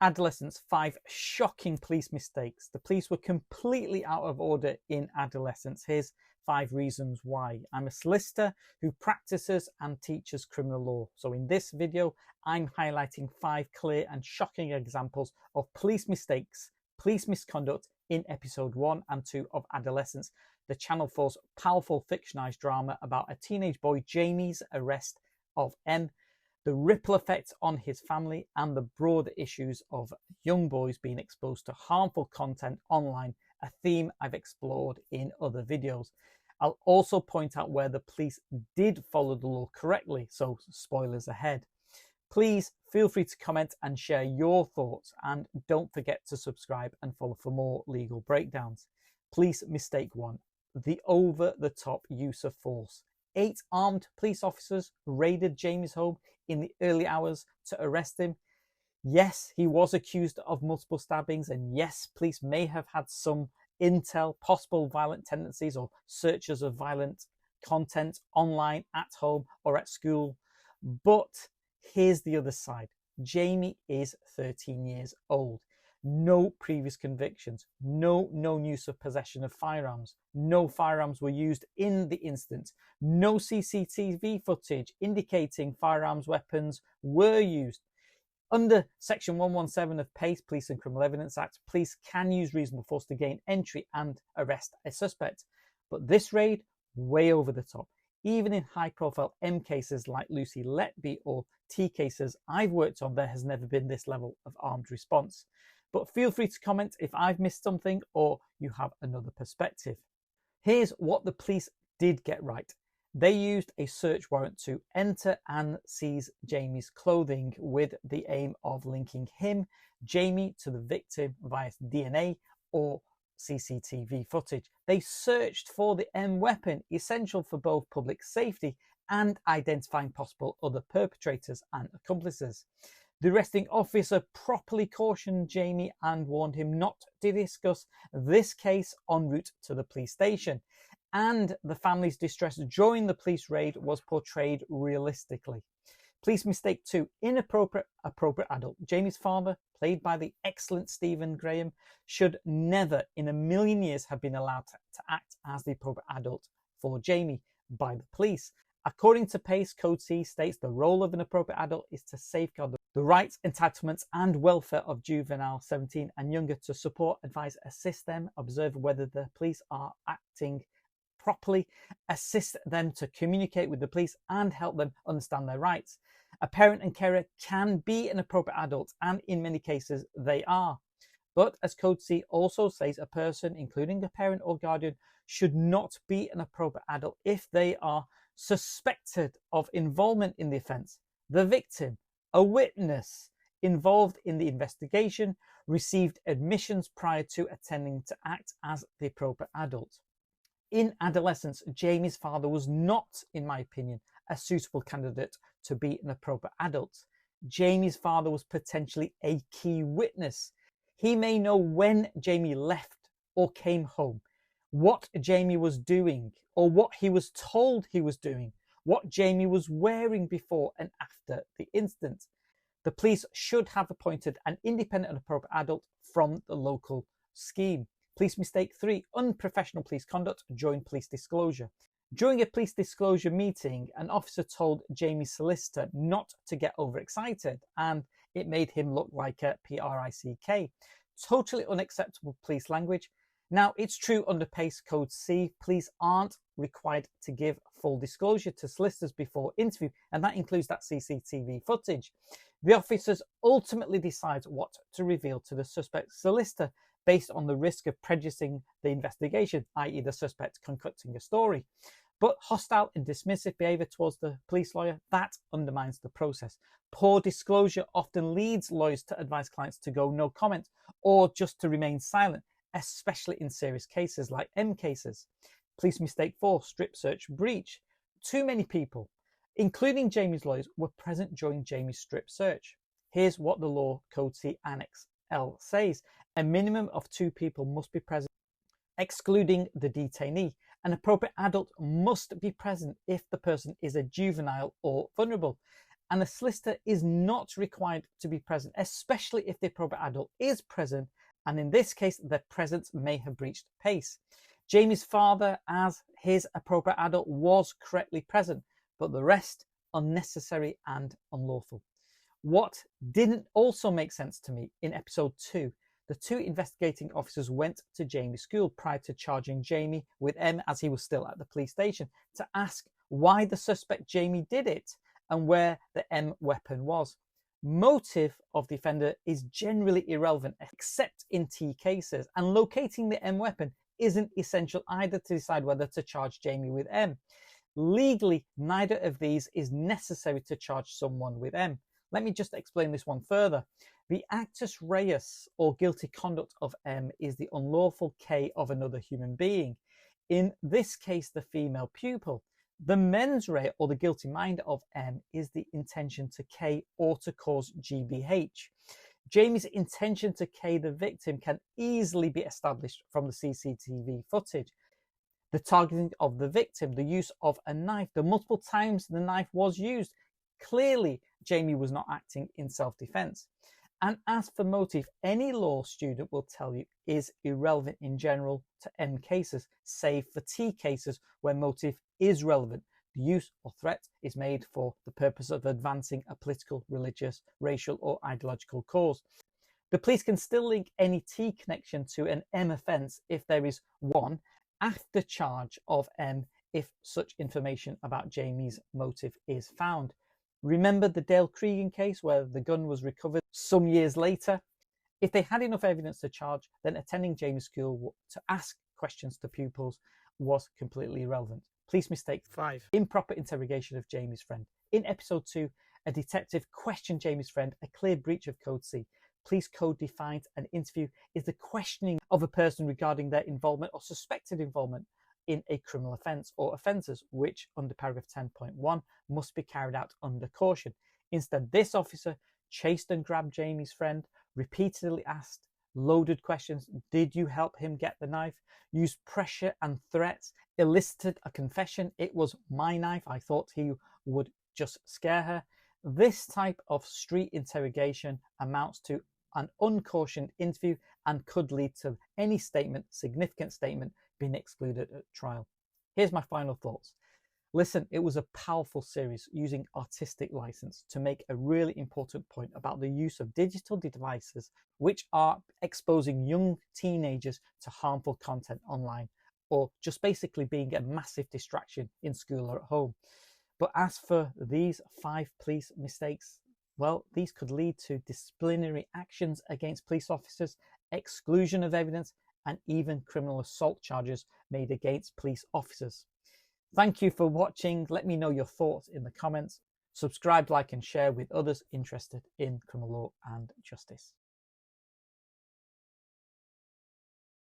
Adolescence, 5 shocking police mistakes. The police were completely out of order in Adolescence. Here's 5 reasons why. I'm a solicitor who practices and teaches criminal law. So in this video, I'm highlighting 5 clear and shocking examples of police mistakes, police misconduct in episode 1 and 2 of Adolescence, the Channel 4's powerful fictionalized drama about a teenage boy, Jamie's arrest of M, the ripple effects on his family, and the broader issues of young boys being exposed to harmful content online, a theme I've explored in other videos. I'll also point out where the police did follow the law correctly, so spoilers ahead. Please feel free to comment and share your thoughts, and don't forget to subscribe and follow for more legal breakdowns. Police mistake 1, the over-the-top use of force. 8 armed police officers raided Jamie's home in the early hours to arrest him. Yes, he was accused of multiple stabbings, and yes, police may have had some intel, possible violent tendencies or searches of violent content online, at home or at school. But here's the other side. Jamie is 13 years old. No previous convictions, no known use of possession of firearms, no firearms were used in the incident, no CCTV footage indicating firearms weapons were used. Under Section 117 of PACE, Police and Criminal Evidence Act, police can use reasonable force to gain entry and arrest a suspect. But this raid, way over the top. Even in high-profile M cases like Lucy Letby or T cases I've worked on, there has never been this level of armed response. But feel free to comment if I've missed something or you have another perspective. Here's what the police did get right. They used a search warrant to enter and seize Jamie's clothing with the aim of linking him, Jamie, to the victim via DNA or CCTV footage. They searched for the M weapon, essential for both public safety and identifying possible other perpetrators and accomplices. The arresting officer properly cautioned Jamie and warned him not to discuss this case en route to the police station. And the family's distress during the police raid was portrayed realistically. Police mistake 2, inappropriate adult. Jamie's father, played by the excellent Stephen Graham, should never in a million years have been allowed to act as the appropriate adult for Jamie by the police. According to PACE, Code C states the role of an appropriate adult is to safeguard the rights, entitlements and welfare of juvenile 17 and younger, to support, advise, assist them, observe whether the police are acting properly, assist them to communicate with the police and help them understand their rights. A parent and carer can be an appropriate adult, and in many cases they are. But as Code C also says, a person, including a parent or guardian, should not be an appropriate adult if they are suspected of involvement in the offence, the victim, a witness involved in the investigation, received admissions prior to attending to act as the appropriate adult. In Adolescence, Jamie's father was not, in my opinion, a suitable candidate to be an appropriate adult. Jamie's father was potentially a key witness. He may know when Jamie left or came home, what Jamie was doing or what he was told he was doing, what Jamie was wearing before and after the incident. The police should have appointed an independent and appropriate adult from the local scheme. Police mistake 3, unprofessional police conduct during police disclosure. During a police disclosure meeting, an officer told Jamie's solicitor not to get overexcited, and it made him look like a prick. Totally unacceptable police language. Now, it's true under PACE Code C, police aren't required to give full disclosure to solicitors before interview, and that includes that CCTV footage. The officers ultimately decide what to reveal to the suspect's solicitor based on the risk of prejudicing the investigation, i.e. the suspect concocting a story. But hostile and dismissive behaviour towards the police lawyer, that undermines the process. Poor disclosure often leads lawyers to advise clients to go no comment or just to remain silent, especially in serious cases like M cases. Police mistake 4, strip search breach. Too many people, including Jamie's lawyers, were present during Jamie's strip search. Here's what the law Code C Annex L says. A minimum of 2 people must be present, excluding the detainee. An appropriate adult must be present if the person is a juvenile or vulnerable. and a solicitor is not required to be present, especially if the appropriate adult is present, and in this case, their presence may have breached PACE. Jamie's father, as his appropriate adult, was correctly present, but the rest unnecessary and unlawful. What didn't also make sense to me in episode 2, the 2 investigating officers went to Jamie's school prior to charging Jamie with M, as he was still at the police station, to ask why the suspect Jamie did it and where the M weapon was. Motive of the offender is generally irrelevant except in T cases, and locating the M weapon isn't essential either to decide whether to charge Jamie with M. Legally, neither of these is necessary to charge someone with M. Let me just explain this one further. The actus reus, or guilty conduct of M, is the unlawful K of another human being. In this case, the female pupil. The mens rea, or the guilty mind of M, is the intention to K or to cause GBH. Jamie's intention to K the victim can easily be established from the CCTV footage. The targeting of the victim, the use of a knife, the multiple times the knife was used. Clearly, Jamie was not acting in self-defense. And as for motive, any law student will tell you is irrelevant in general to M cases, save for T cases where motive is relevant. The use or threat is made for the purpose of advancing a political, religious, racial, or ideological cause. The police can still link any T connection to an M offence if there is one after charge of M if such information about Jamie's motive is found. Remember the Dale Cregan case where the gun was recovered some years later? If they had enough evidence to charge, then attending Jamie's school to ask questions to pupils was completely irrelevant. Police mistake 5. Improper interrogation of Jamie's friend. In episode 2, a detective questioned Jamie's friend, a clear breach of Code C. Police code defines an interview is the questioning of a person regarding their involvement or suspected involvement in a criminal offence or offences, which under paragraph 10.1 must be carried out under caution. Instead, this officer chased and grabbed Jamie's friend, repeatedly asked loaded questions. Did you help him get the knife? Used pressure and threats, elicited a confession. It was my knife. I thought he would just scare her. This type of street interrogation amounts to an uncautioned interview and could lead to any statement, significant statement, being excluded at trial. Here's my final thoughts. Listen, it was a powerful series using artistic license to make a really important point about the use of digital devices which are exposing young teenagers to harmful content online, or just basically being a massive distraction in school or at home. But as for these 5 police mistakes, well, these could lead to disciplinary actions against police officers, exclusion of evidence, and even criminal assault charges made against police officers. Thank you for watching. Let me know your thoughts in the comments. Subscribe, like, and share with others interested in criminal law and justice.